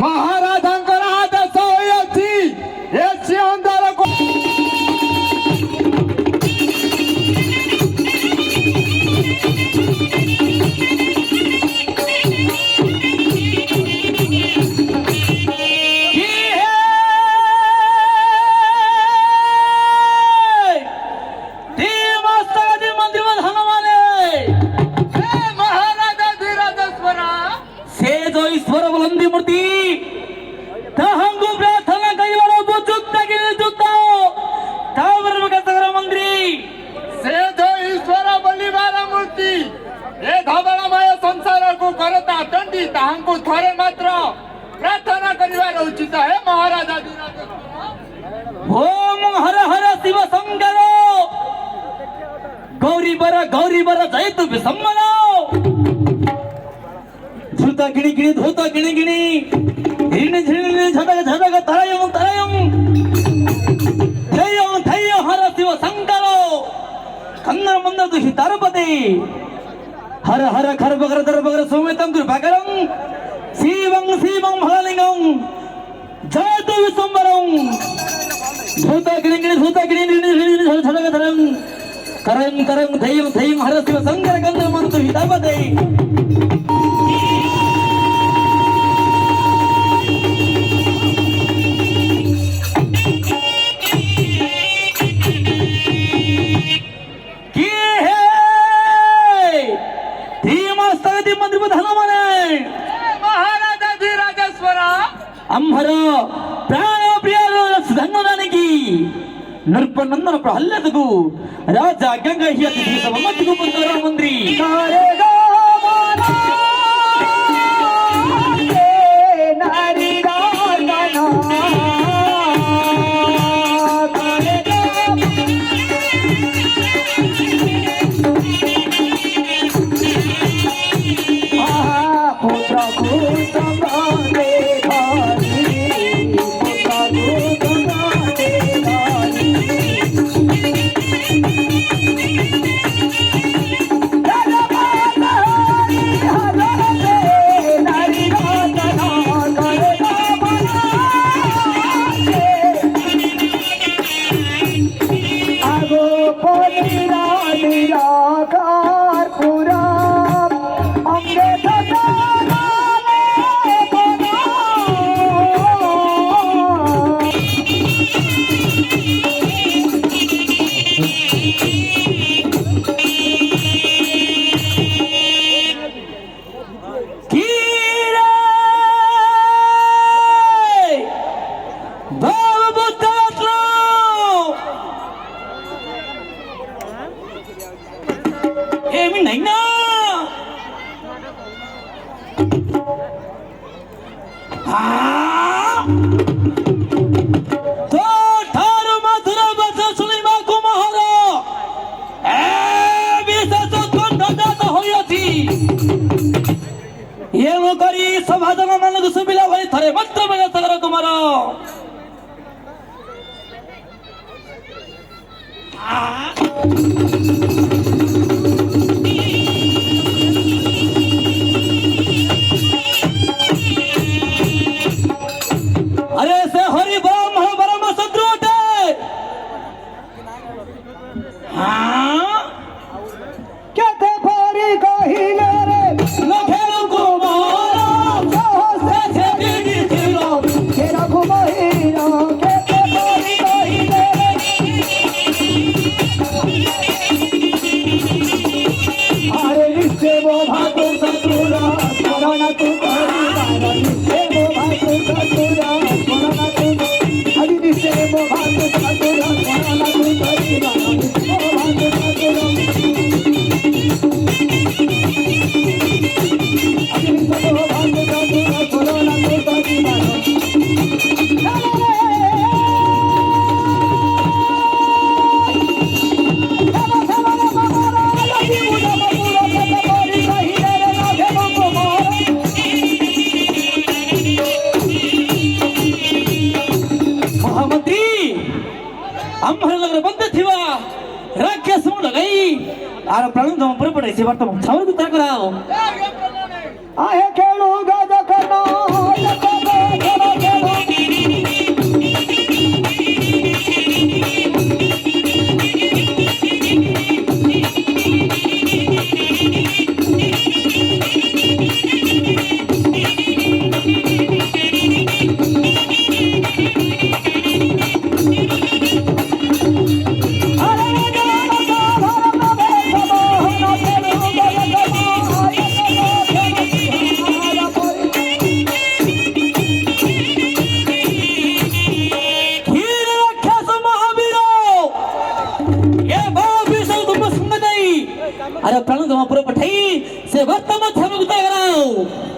महाराजांकर आदेश होईछि ए सिंहदार को थोड़े मात्र प्रार्थना करिवार उचित है महाराज ओम हर हर शिव शंकर गौरी बर जयतु विसम्मनो धूता गिणी गिणी धूता गिणी गिणी हिरणी झिरणी झटक झटक तरयं तरयं थयं थयं हर शिव शंकर कन्नड़ मंद दुहि तारपते हर हर खर बगर दर बगर सुमितं कृपाकरं शिवं शिवं भगलिंगं जयतु विश्वम्भरं धूता गिणी गिणी धूता गिणी झटक धरं करं करं धैर्यं धैर्यं हर शिव शंकर कन्नड़ मंद दुहि तारपते अंहर प्राण प्रिय धन्यदानिकी नृपनंदन प्रहल्लादकु राजा गंगा ही अतिथि सभमतिकु पुत्र मंत्री सभाजन मन सुबिला भाई थरे मात्र बगा सगर कुमार अरे से हरि ब्रह्म ब्रह्म शत्रुटे हाँ क्या थे भारी कहिले रे लखेल कुमार आर प्राण दम पर पड़े से वर्तमान छावर को तरक कराओ आहे केळु गज कनो अरे प्रणव पुरो पठाई से वर्तमान छाप उतार कराओ